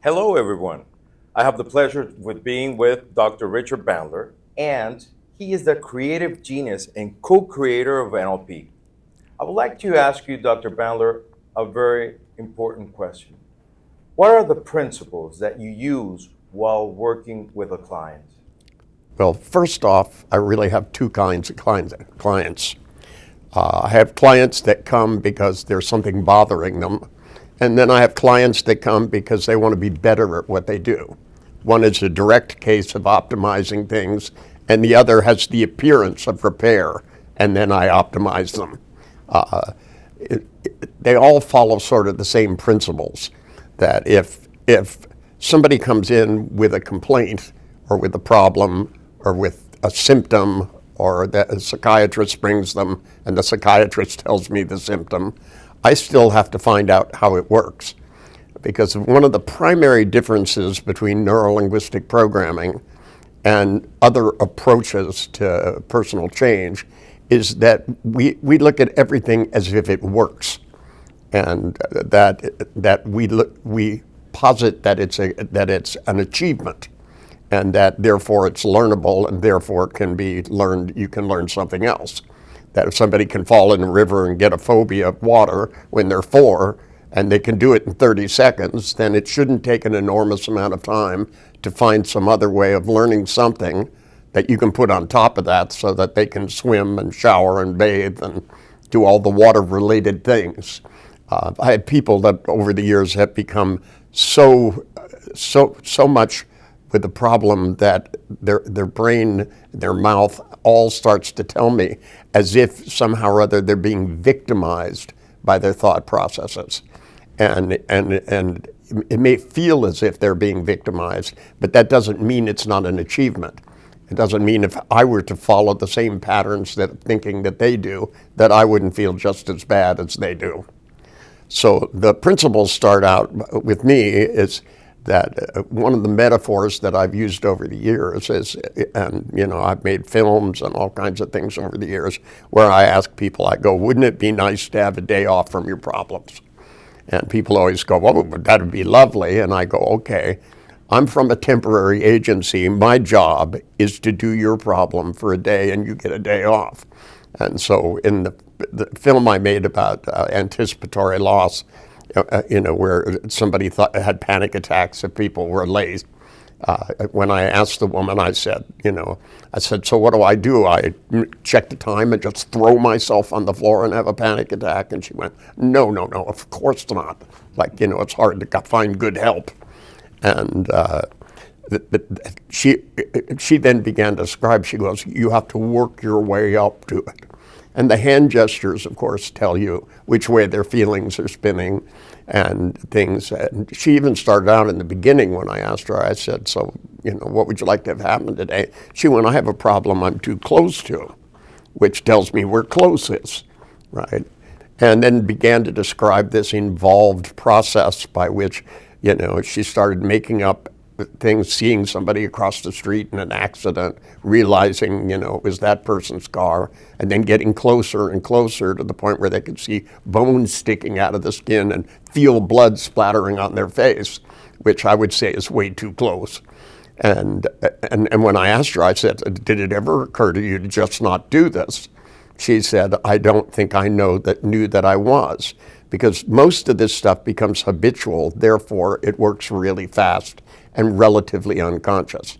Hello, everyone. I have the pleasure with being with Dr. Richard Bandler, and he is the creative genius and co-creator of NLP. I would like to ask you, Dr. Bandler, a very important question. What are the principles that you use while working with a client? Well, first off, I really have two kinds of clients. I have clients that come because there's something bothering them, and then I have clients that come because they want to be better at what they do. One is a direct case of optimizing things, and the other has the appearance of repair, and then I optimize them. They all follow sort of the same principles. That if somebody comes in with a complaint or with a problem or with a symptom, or that a psychiatrist brings them and the psychiatrist tells me the symptom, I still have to find out how it works. Because one of the primary differences between neurolinguistic programming and other approaches to personal change is that we look at everything as if it works, and that we posit that it's an achievement, and that therefore it's learnable, and therefore it can be learned. You can learn something else. That if somebody can fall in a river and get a phobia of water when they're 4, and they can do it in 30 seconds, then it shouldn't take an enormous amount of time to find some other way of learning something that you can put on top of that so that they can swim and shower and bathe and do all the water-related things. I had people that over the years have become so much with the problem that their brain, their mouth all starts to tell me as if somehow or other they're being victimized by their thought processes. And it may feel as if they're being victimized, but that doesn't mean it's not an achievement. It doesn't mean if I were to follow the same patterns that thinking that they do, that I wouldn't feel just as bad as they do. So the principles start out with me is that one of the metaphors that I've used over the years is, and I've made films and all kinds of things over the years where I ask people, I go, wouldn't it be nice to have a day off from your problems? And people always go, well, that would be lovely. And I go, okay, I'm from a temporary agency. My job is to do your problem for a day and you get a day off. And so in the film I made about anticipatory loss, where somebody had panic attacks if people were late. When I asked the woman, I said, so what do? I check the time and just throw myself on the floor and have a panic attack? And she went, no, of course not. It's hard to find good help. And she then began to describe, she goes, you have to work your way up to it. And the hand gestures, of course, tell you which way their feelings are spinning and things. And she even started out in the beginning when I asked her, I said, so, what would you like to have happen today? She went, I have a problem I'm too close to, which tells me where close is, right? And then began to describe this involved process by which, she started making up things, seeing somebody across the street in an accident, realizing, it was that person's car, and then getting closer and closer to the point where they could see bones sticking out of the skin and feel blood splattering on their face, which I would say is way too close. And when I asked her, I said, did it ever occur to you to just not do this? She said, I don't think I knew that I was, because most of this stuff becomes habitual, therefore it works really fast and relatively unconscious.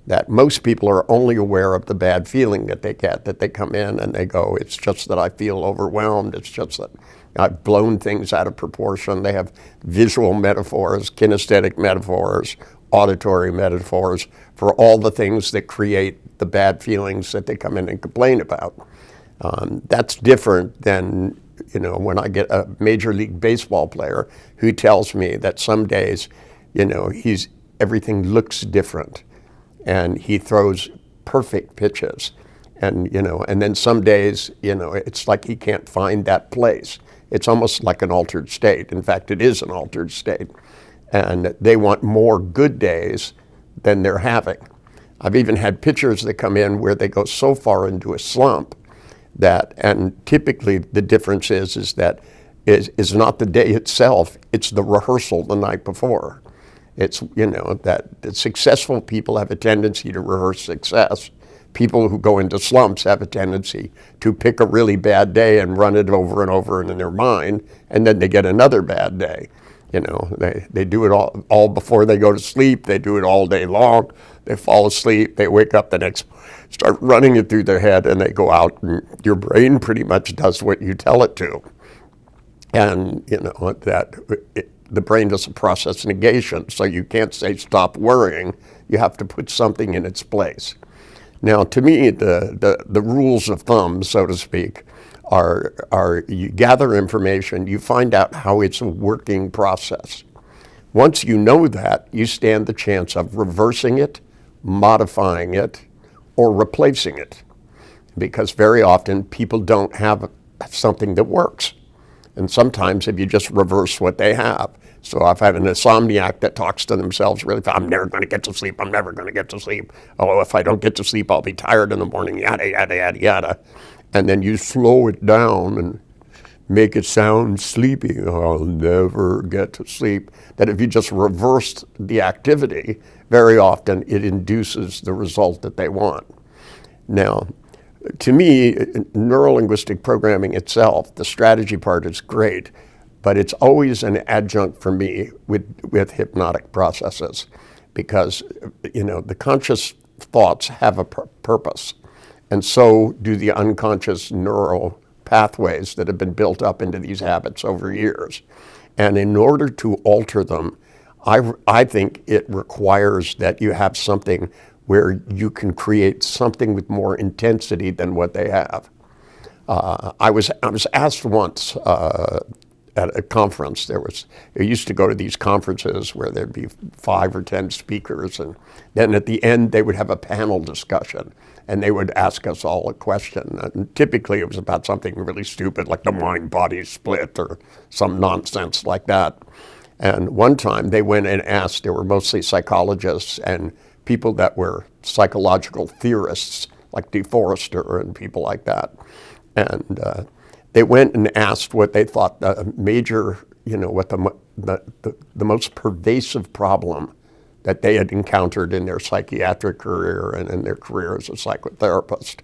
That most people are only aware of the bad feeling that they get, that they come in and they go, it's just that I feel overwhelmed, it's just that I've blown things out of proportion. They have visual metaphors, kinesthetic metaphors, auditory metaphors for all the things that create the bad feelings that they come in and complain about. That's different than when I get a Major League Baseball player who tells me that some days, everything looks different, and he throws perfect pitches, and then some days, it's like he can't find that place. It's almost like an altered state. In fact, it is an altered state, and they want more good days than they're having. I've even had pitchers that come in where they go so far into a slump that, and typically the difference is that is not the day itself, it's the rehearsal the night before. It's, that successful people have a tendency to rehearse success. People who go into slumps have a tendency to pick a really bad day and run it over and over in their mind, and then they get another bad day. They do it all before they go to sleep. They do it all day long. They fall asleep. They wake up the next, start running it through their head, and they go out, and your brain pretty much does what you tell it to. And, the brain doesn't process negation, so you can't say stop worrying. You have to put something in its place. Now, to me, the rules of thumb, so to speak, are you gather information, you find out how it's a working process. Once you know that, you stand the chance of reversing it, modifying it, or replacing it. Because very often people don't have something that works. And sometimes if you just reverse what they have. So I've had an insomniac that talks to themselves really fast. I'm never going to get to sleep. I'm never going to get to sleep. Oh, if I don't get to sleep, I'll be tired in the morning, yada, yada, yada, yada. And then you slow it down and make it sound sleepy. Oh, I'll never get to sleep. That if you just reversed the activity, very often it induces the result that they want. Now, to me, neurolinguistic programming itself, the strategy part is great, but it's always an adjunct for me with hypnotic processes because, the conscious thoughts have a purpose, and so do the unconscious neural pathways that have been built up into these habits over years. And in order to alter them, I think it requires that you have something where you can create something with more intensity than what they have. I was asked once at a conference. I used to go to these conferences where there'd be 5 or 10 speakers, and then at the end they would have a panel discussion, and they would ask us all a question. And typically it was about something really stupid, like the mind-body split or some nonsense like that. And one time they went and asked, they were mostly psychologists and people that were psychological theorists, like DeForester and people like that. And they went and asked what they thought the major, what the most pervasive problem that they had encountered in their psychiatric career and in their career as a psychotherapist.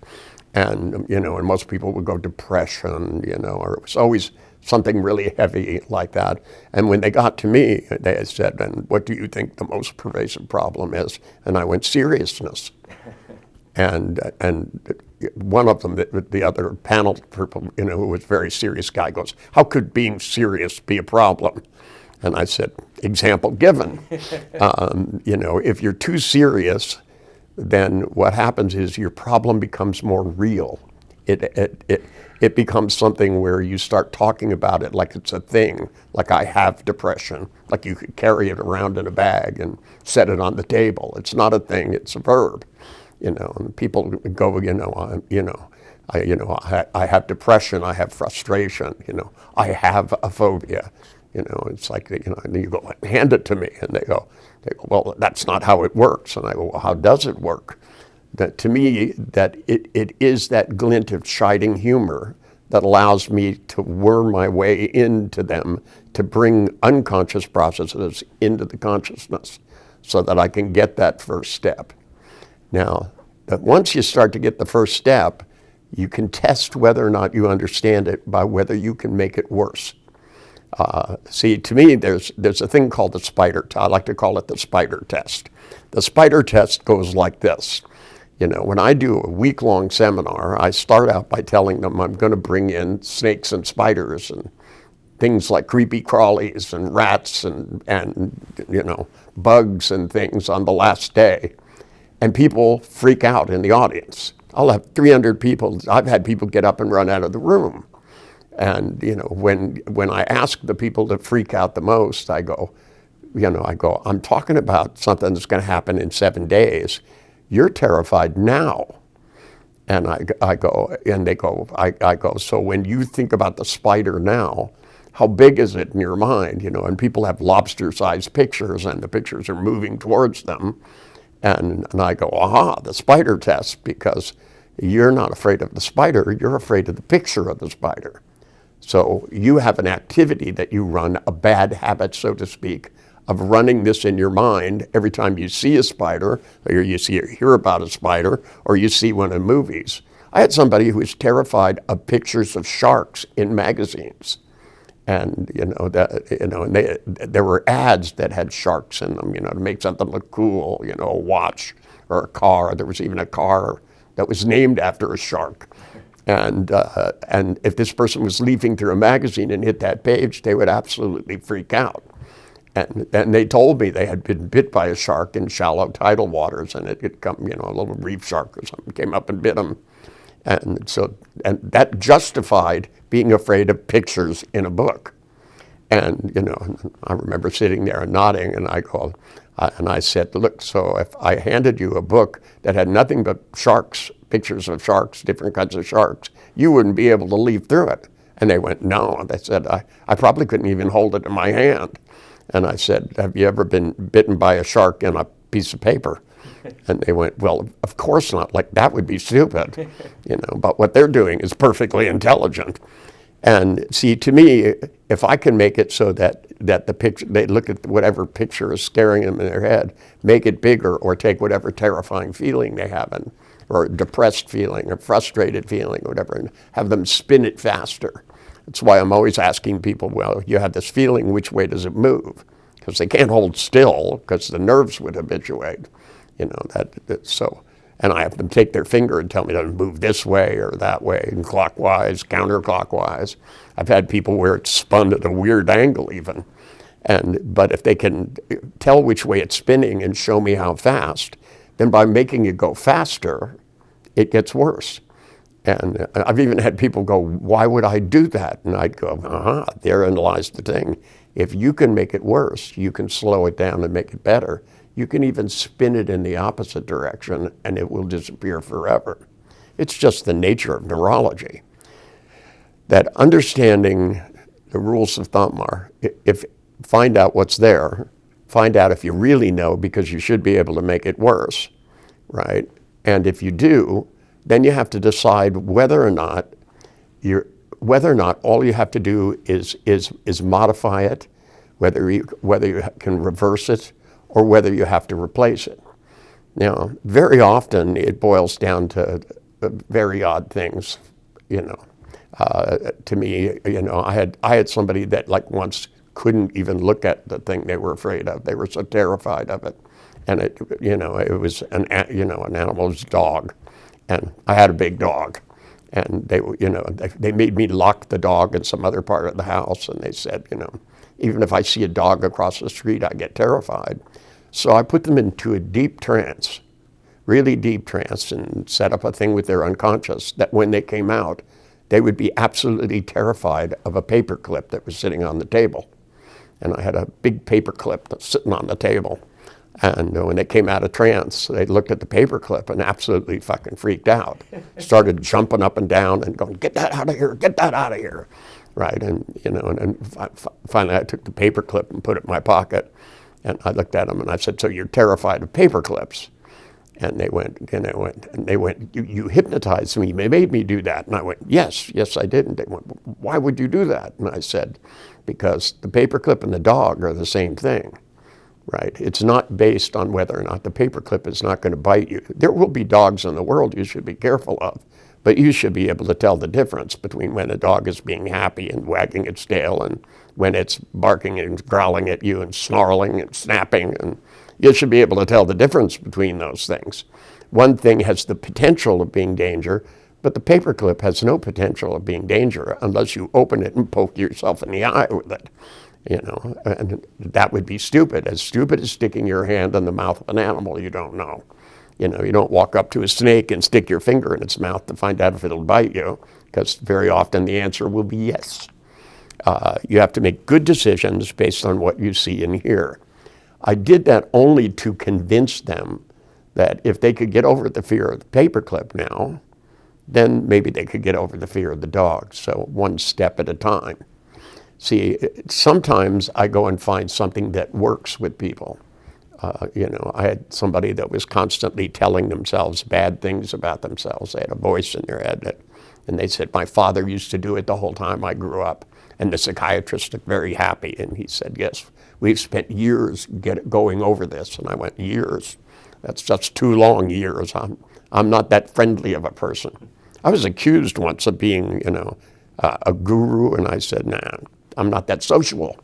And, and most people would go depression, or it was always something really heavy like that. And when they got to me, they said, and what do you think the most pervasive problem is? And I went, seriousness. And one of them, the other panel people, who was a very serious guy, goes, how could being serious be a problem? And I said, example given. If you're too serious, then what happens is your problem becomes more real. It becomes something where you start talking about it like it's a thing, like I have depression, like you could carry it around in a bag and set it on the table. It's not a thing, it's a verb. And people go, I have depression, I have frustration, I have a phobia. It's like, and you go, hand it to me. And they go, well, that's not how it works. And I go, well, how does it work? That to me, that it is that glint of chiding humor that allows me to worm my way into them, to bring unconscious processes into the consciousness so that I can get that first step. Now, once you start to get the first step, you can test whether or not you understand it by whether you can make it worse. See, to me, there's a thing called the spider test. I like to call it the spider test. The spider test goes like this. When I do a week-long seminar, I start out by telling them I'm going to bring in snakes and spiders and things like creepy crawlies and rats and bugs and things on the last day. And people freak out in the audience. I'll have 300 people. I've had people get up and run out of the room. And, when I ask the people to freak out the most, I go, I'm talking about something that's going to happen in 7 days. You're terrified now. And I go, and they go, I go, so when you think about the spider now, how big is it in your mind? And people have lobster-sized pictures, and the pictures are moving towards them. And I go, aha, the spider test, because you're not afraid of the spider, you're afraid of the picture of the spider. So you have an activity that you run, a bad habit, so to speak, of running this in your mind every time you see a spider, or you see or hear about a spider, or you see one in movies. I had somebody who was terrified of pictures of sharks in magazines. And there were ads that had sharks in them, to make something look cool, a watch or a car. There was even a car that was named after a shark. And if this person was leafing through a magazine and hit that page, they would absolutely freak out. And they told me they had been bit by a shark in shallow tidal waters, and it had come, a little reef shark or something came up and bit them. And that justified being afraid of pictures in a book. And, I remember sitting there and nodding, and I said, look, so if I handed you a book that had nothing but sharks, pictures of sharks, different kinds of sharks, you wouldn't be able to leaf through it. And they went, no. They said, I probably couldn't even hold it in my hand. And I said, have you ever been bitten by a shark in a piece of paper? And they went, well, of course not. Like, that would be stupid, but what they're doing is perfectly intelligent. And see, to me, if I can make it so that the picture, they look at whatever picture is staring them in their head, make it bigger, or take whatever terrifying feeling they have, or depressed feeling, or frustrated feeling, or whatever, and have them spin it faster. That's why I'm always asking people, well, you have this feeling, which way does it move? Because they can't hold still, because the nerves would habituate. So, and I have them take their finger and tell me to move this way or that way, and clockwise, counterclockwise. I've had people where it's spun at a weird angle even. But if they can tell which way it's spinning and show me how fast, then by making it go faster, it gets worse. And I've even had people go, why would I do that? And I'd go, therein lies the thing. If you can make it worse, you can slow it down and make it better. You can even spin it in the opposite direction and it will disappear forever. It's just the nature of neurology. That understanding the rules of thumb are, find out what's there, find out if you really know, because you should be able to make it worse, right? And if you do, then you have to decide whether or not all you have to do is modify it, whether you can reverse it, or whether you have to replace it. Now, very often it boils down to very odd things, to me, I had somebody that once couldn't even look at the thing they were afraid of. They were so terrified of it. And it was an animal's dog. And I had a big dog. And they made me lock the dog in some other part of the house. And they said, even if I see a dog across the street, I get terrified. So I put them into a deep trance, really deep trance, and set up a thing with their unconscious that when they came out, they would be absolutely terrified of a paper clip that was sitting on the table. And I had a big paper clip that's sitting on the table. And when they came out of trance, they looked at the paper clip and absolutely fucking freaked out. Started jumping up and down and going, get that out of here, get that out of here. Right, and finally I took the paper clip and put it in my pocket. And I looked at them and I said, so you're terrified of paper clips? And they went, you hypnotized me, you made me do that. And I went, yes, I did. And they went, why would you do that? And I said, because the paperclip and the dog are the same thing, right? It's not based on whether or not the paperclip is not going to bite you. There will be dogs in the world you should be careful of, but you should be able to tell the difference between when a dog is being happy and wagging its tail and when it's barking and growling at you and snarling and snapping, and you should be able to tell the difference between those things. One thing has the potential of being danger, but the paperclip has no potential of being danger unless you open it and poke yourself in the eye with it, and that would be stupid as sticking your hand in the mouth of an animal you don't know. You don't walk up to a snake and stick your finger in its mouth to find out if it'll bite you, because very often the answer will be yes. You have to make good decisions based on what you see and hear. I did that only to convince them that if they could get over the fear of the paperclip now, then maybe they could get over the fear of the dog. So one step at a time. See, sometimes I go and find something that works with people. I had somebody that was constantly telling themselves bad things about themselves. They had a voice in their head and they said, my father used to do it the whole time I grew up. And the psychiatrist looked very happy, and he said, yes, we've spent years going over this. And I went, years? That's just too long, years. I'm not that friendly of a person. I was accused once of being, a guru, and I said, nah, I'm not that sociable.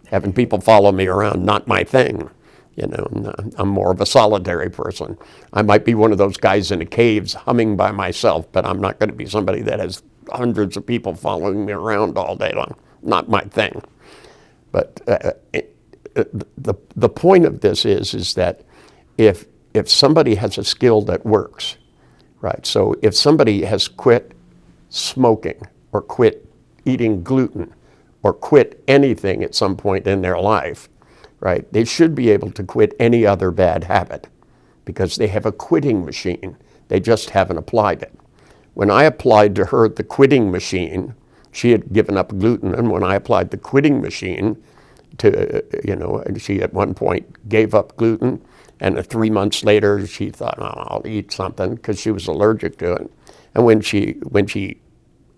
Having people follow me around, not my thing. I'm more of a solitary person. I might be one of those guys in the caves humming by myself, but I'm not going to be somebody that has hundreds of people following me around all day long. Not my thing. But the point of this is that if somebody has a skill that works, right? So if somebody has quit smoking or quit eating gluten or quit anything at some point in their life, right? They should be able to quit any other bad habit because they have a quitting machine. They just haven't applied it. When I applied to her the quitting machine, she had given up gluten, and when I applied the quitting machine to, and she at one point gave up gluten, and 3 months later she thought, oh, I'll eat something because she was allergic to it. And when she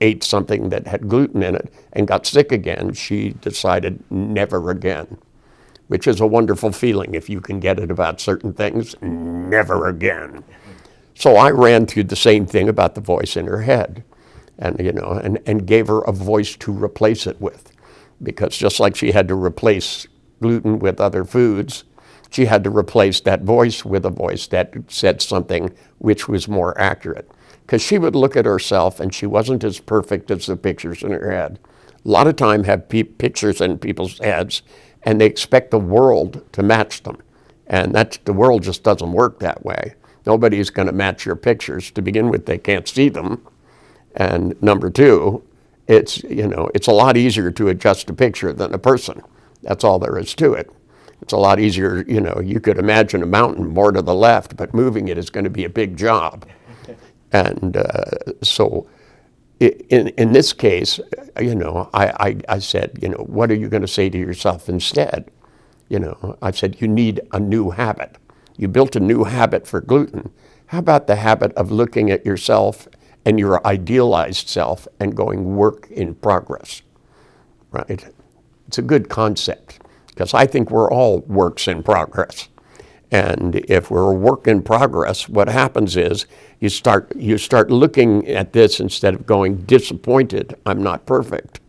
ate something that had gluten in it and got sick again, she decided never again, which is a wonderful feeling if you can get it about certain things, never again. So I ran through the same thing about the voice in her head and gave her a voice to replace it with. Because just like she had to replace gluten with other foods, she had to replace that voice with a voice that said something which was more accurate. Because she would look at herself and she wasn't as perfect as the pictures in her head. A lot of time have pictures in people's heads and they expect the world to match them. And the world just doesn't work that way. Nobody's going to match your pictures. To begin with, they can't see them. And number two, it's a lot easier to adjust a picture than a person. That's all there is to it. It's a lot easier, you could imagine a mountain more to the left, but moving it is going to be a big job. And so in this case, I said, what are you going to say to yourself instead? I said, you need a new habit. You built a new habit for gluten. How about the habit of looking at yourself and your idealized self and going work in progress, right? It's a good concept because I think we're all works in progress. And if we're a work in progress, what happens is you start looking at this instead of going disappointed, I'm not perfect,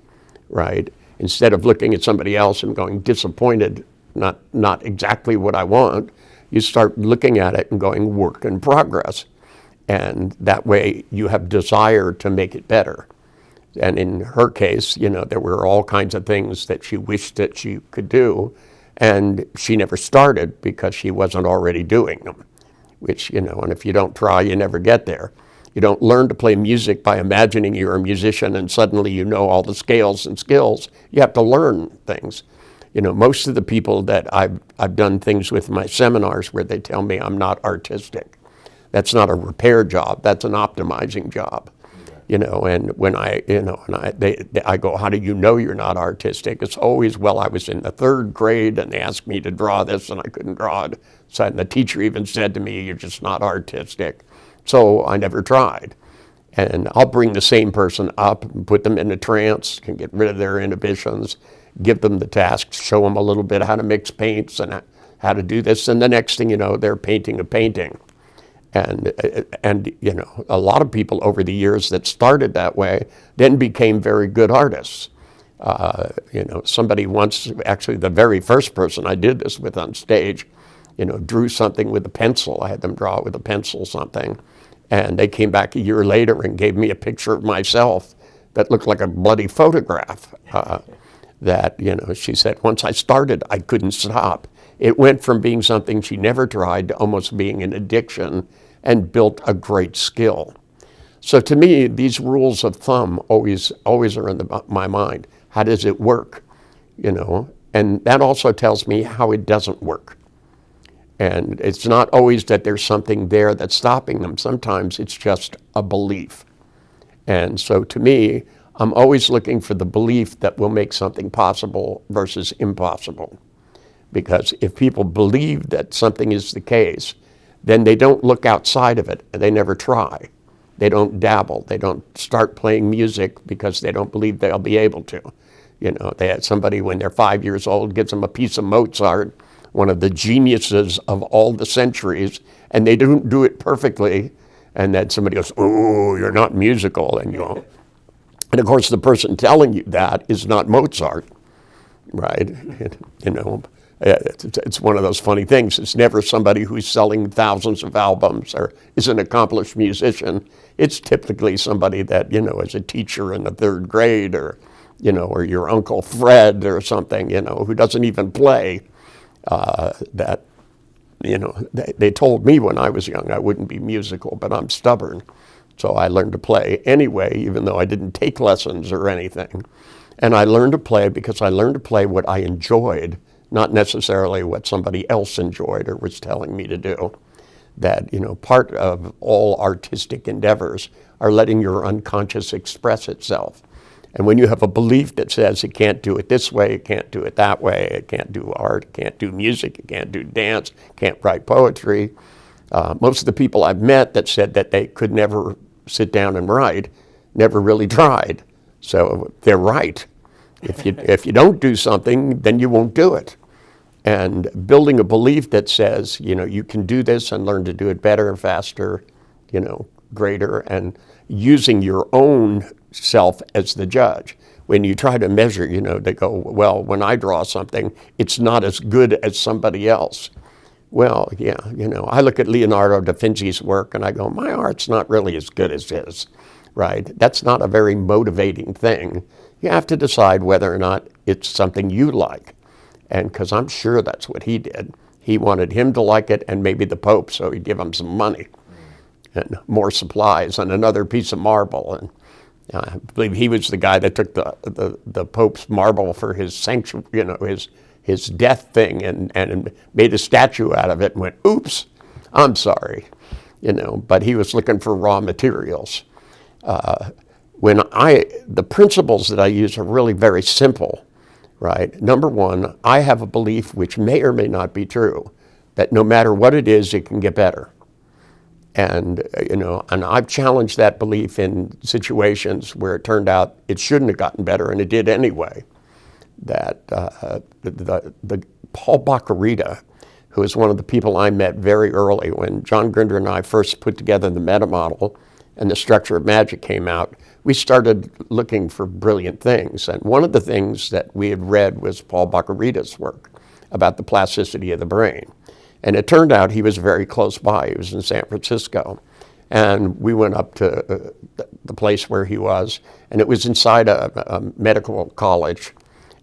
right? Instead of looking at somebody else and going disappointed, not exactly what I want, you start looking at it and going work in progress. And that way you have desire to make it better. And in her case, there were all kinds of things that she wished that she could do, and she never started because she wasn't already doing them, which, and if you don't try, you never get there. You don't learn to play music by imagining you're a musician and suddenly you know all the scales and skills. You have to learn things. Most of the people that I've done things with in my seminars where they tell me I'm not artistic. That's not a repair job. That's an optimizing job. And when I go, how do you know you're not artistic? It's always, well, I was in the 3rd grade and they asked me to draw this and I couldn't draw it. So and the teacher even said to me, you're just not artistic. So I never tried. And I'll bring the same person up and put them in a trance, can get rid of their inhibitions, give them the tasks, show them a little bit how to mix paints and how to do this. And the next thing you know, they're painting a painting. And a lot of people over the years that started that way then became very good artists. Somebody once, actually the very first person I did this with on stage, drew something with a pencil. I had them draw it with a pencil something. And they came back a year later and gave me a picture of myself that looked like a bloody photograph. She said, once I started, I couldn't stop. It went from being something she never tried to almost being an addiction, and built a great skill. So to me, these rules of thumb always are in my mind. How does it work? And that also tells me how it doesn't work. And it's not always that there's something there that's stopping them. Sometimes it's just a belief. And so to me, I'm always looking for the belief that will make something possible versus impossible. Because if people believe that something is the case, then they don't look outside of it. They never try. They don't dabble. They don't start playing music because they don't believe they'll be able to. You know, they had somebody when they're 5 years old gives them a piece of Mozart, one of the geniuses of all the centuries, and they don't do it perfectly. And then somebody goes, "Oh, you're not musical," and you go. And of course, the person telling you that is not Mozart, right? You know, it's one of those funny things. It's never somebody who's selling thousands of albums or is an accomplished musician. It's typically somebody that, you know, is a teacher in the third grade, or, you know, or your Uncle Fred or something, you know, who doesn't even play. That, you know, they told me when I was young I wouldn't be musical, but I'm stubborn. So I learned to play anyway, even though I didn't take lessons or anything. And I learned to play because I learned to play what I enjoyed, not necessarily what somebody else enjoyed or was telling me to do. That, you know, part of all artistic endeavors are letting your unconscious express itself. And when you have a belief that says it can't do it this way, it can't do it that way, it can't do art, it can't do music, it can't do dance, can't write poetry. Most of the people I've met that said that they could never sit down and write never really tried. So they're right. If you don't do something, then you won't do it. And building a belief that says, you know, you can do this and learn to do it better, faster, you know, greater, and using your own self as the judge. When you try to measure, you know, they go, well, when I draw something, it's not as good as somebody else. Well, yeah, you know, I look at Leonardo da Vinci's work and I go, my art's not really as good as his, right? That's not a very motivating thing. You have to decide whether or not it's something you like. And because I'm sure that's what he did. He wanted him to like it and maybe the Pope, so he'd give him some money and more supplies and another piece of marble. And I believe he was the guy that took the Pope's marble for his sanctuary, you know, his death thing, and made a statue out of it and went, oops, I'm sorry, you know, but he was looking for raw materials. The principles that I use are really very simple, right? Number one, I have a belief, which may or may not be true, that no matter what it is, it can get better. And, you know, and I've challenged that belief in situations where it turned out it shouldn't have gotten better, and it did anyway. That the Paul Bach-y-Rita, who is one of the people I met very early when John Grinder and I first put together the meta model and the structure of magic came out, we started looking for brilliant things. And one of the things that we had read was Paul Bach-y-Rita's work about the plasticity of the brain. And it turned out he was very close by. He was in San Francisco. And we went up to the place where he was, and it was inside a medical college.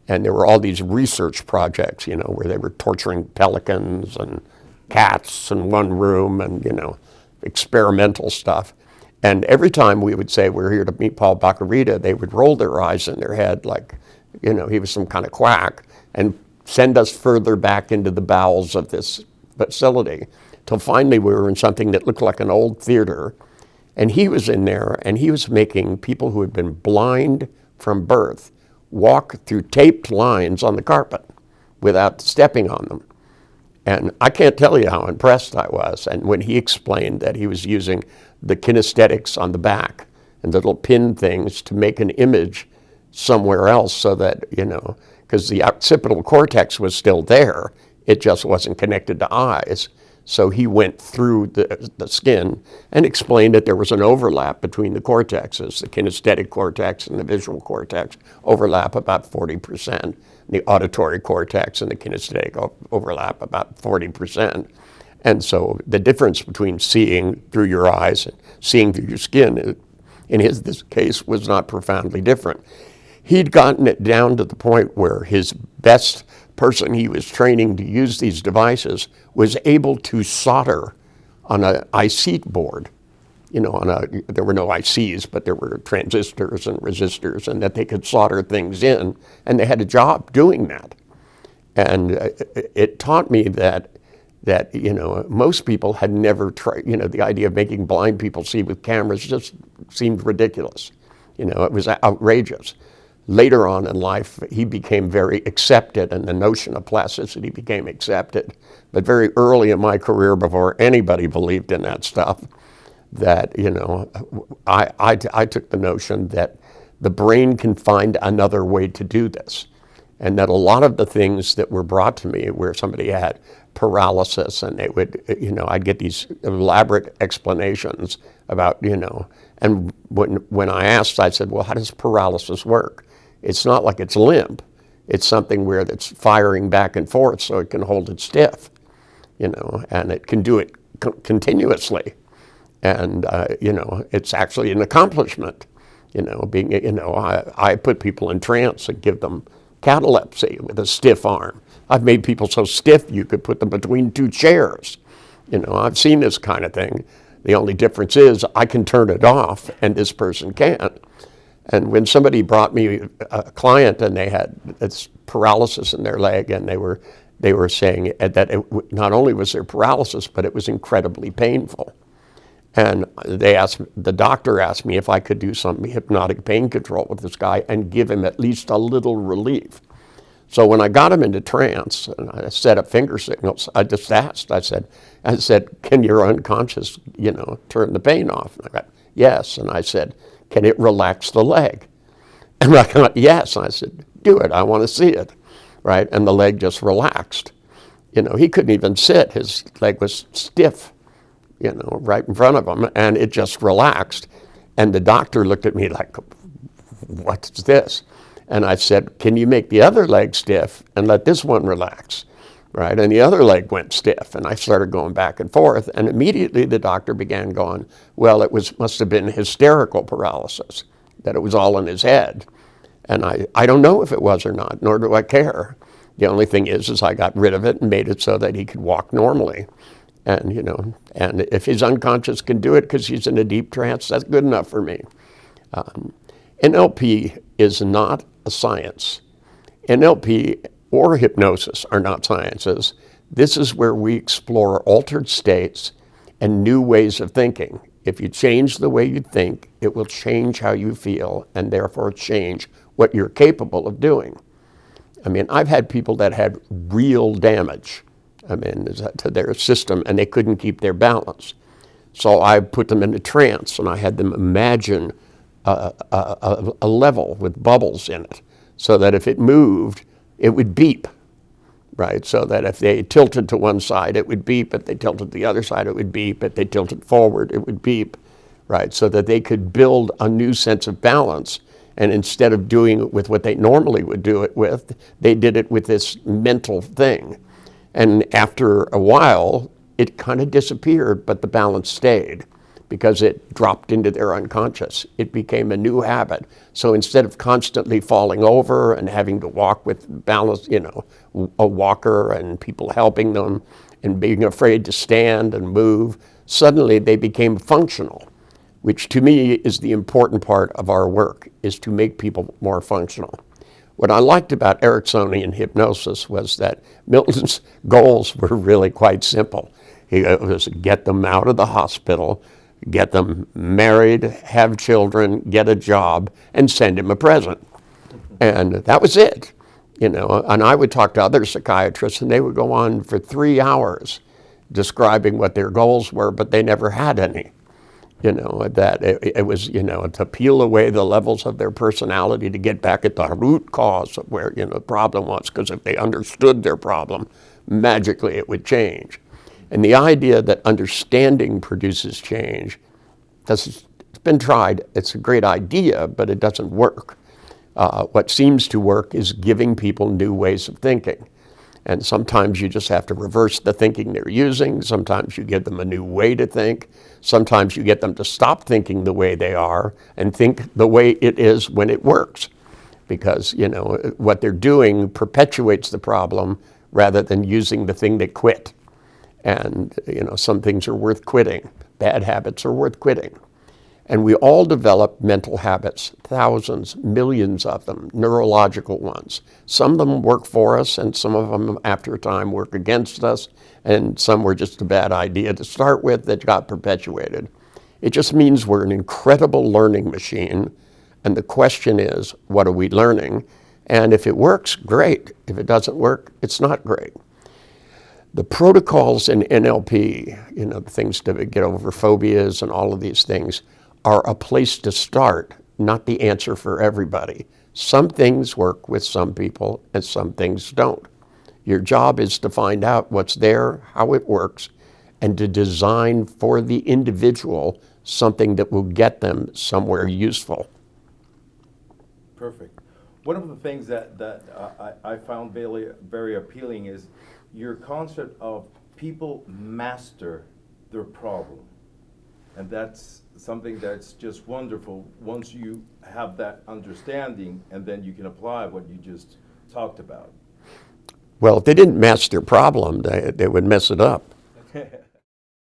And there were all these research projects, you know, where they were torturing pelicans and cats in one room and, you know, experimental stuff. And every time we would say, we're here to meet Paul Bach-y-Rita, they would roll their eyes in their head like, you know, he was some kind of quack, and send us further back into the bowels of this facility, till finally we were in something that looked like an old theater. And he was in there, and he was making people who had been blind from birth walk through taped lines on the carpet without stepping on them. And I can't tell you how impressed I was. And when he explained that he was using the kinesthetics on the back and the little pin things to make an image somewhere else so that, you know, because the occipital cortex was still there, it just wasn't connected to eyes. So he went through the skin and explained that there was an overlap between the cortexes. The kinesthetic cortex and the visual cortex overlap about 40%. The auditory cortex and the kinesthetic overlap about 40%. And so the difference between seeing through your eyes and seeing through your skin, in this case, was not profoundly different. He'd gotten it down to the point where his best person he was training to use these devices was able to solder on an IC board. You know, there were no ICs, but there were transistors and resistors, and that they could solder things in, and they had a job doing that. And it taught me that you know, most people had never tried, you know, the idea of making blind people see with cameras just seemed ridiculous. You know, it was outrageous. Later on in life, he became very accepted, and the notion of plasticity became accepted. But very early in my career, before anybody believed in that stuff, that, you know, I took the notion that the brain can find another way to do this. And that a lot of the things that were brought to me where somebody had paralysis and they would, I'd get these elaborate explanations about, and when I asked, I said, well, how does paralysis work? It's not like it's limp. It's something where it's firing back and forth so it can hold it stiff, and it can do it continuously. And, it's actually an accomplishment, I put people in trance and give them catalepsy with a stiff arm. I've made people so stiff you could put them between two chairs. I've seen this kind of thing. The only difference is I can turn it off and this person can't. And when somebody brought me a client and they had this paralysis in their leg, and they were saying that not only was there paralysis, but it was incredibly painful. And the doctor asked me if I could do some hypnotic pain control with this guy and give him at least a little relief. So when I got him into trance and I set up finger signals, I just asked, I said, can your unconscious, turn the pain off? And I got, yes. And I said, can it relax the leg? And I got, yes. And I said, do it, I want to see it, right? And the leg just relaxed. He couldn't even sit, his leg was stiff, right in front of him, and it just relaxed. And the doctor looked at me like, what's this? And I said, can you make the other leg stiff and let this one relax, right? And the other leg went stiff, and I started going back and forth, and immediately the doctor began going, well, must have been hysterical paralysis, that it was all in his head. And I don't know if it was or not, nor do I care. The only thing is I got rid of it and made it so that he could walk normally. And, and if his unconscious can do it because he's in a deep trance, that's good enough for me. NLP is not a science. NLP or hypnosis are not sciences. This is where we explore altered states and new ways of thinking. If you change the way you think, it will change how you feel and therefore change what you're capable of doing. I mean, I've had people that had real damage, to their system, and they couldn't keep their balance. So I put them in a trance, and I had them imagine a level with bubbles in it, so that if it moved, it would beep, right? So that if they tilted to one side, it would beep. If they tilted to the other side, it would beep. If they tilted forward, it would beep, right? So that they could build a new sense of balance. And instead of doing it with what they normally would do it with, they did it with this mental thing. And after a while, it kind of disappeared, but the balance stayed because it dropped into their unconscious. It became a new habit. So instead of constantly falling over and having to walk with balance, a walker and people helping them and being afraid to stand and move, suddenly they became functional, which to me is the important part of our work, is to make people more functional. What I liked about Ericksonian hypnosis was that Milton's goals were really quite simple. It was get them out of the hospital, get them married, have children, get a job, and send him a present. And that was it. And I would talk to other psychiatrists, and they would go on for 3 hours describing what their goals were, but they never had any. That it was, to peel away the levels of their personality to get back at the root cause of where, the problem was. Because if they understood their problem, magically it would change. And the idea that understanding produces change, it's been tried. It's a great idea, but it doesn't work. What seems to work is giving people new ways of thinking. And sometimes you just have to reverse the thinking they're using. Sometimes you give them a new way to think. Sometimes you get them to stop thinking the way they are and think the way it is when it works. Because, what they're doing perpetuates the problem rather than using the thing they quit. And, some things are worth quitting. Bad habits are worth quitting. And we all develop mental habits, thousands, millions of them, neurological ones. Some of them work for us, and some of them, after a time, work against us, and some were just a bad idea to start with that got perpetuated. It just means we're an incredible learning machine, and the question is, what are we learning? And if it works, great. If it doesn't work, it's not great. The protocols in NLP, the things to get over phobias and all of these things, are a place to start, not the answer for everybody. Some things work with some people and some things don't. Your job is to find out what's there, how it works, and to design for the individual something that will get them somewhere useful. Perfect. One of the things that I found very appealing is your concept of people master their problem. And that's something that's just wonderful once you have that understanding and then you can apply what you just talked about. Well, if they didn't master their problem, they would mess it up.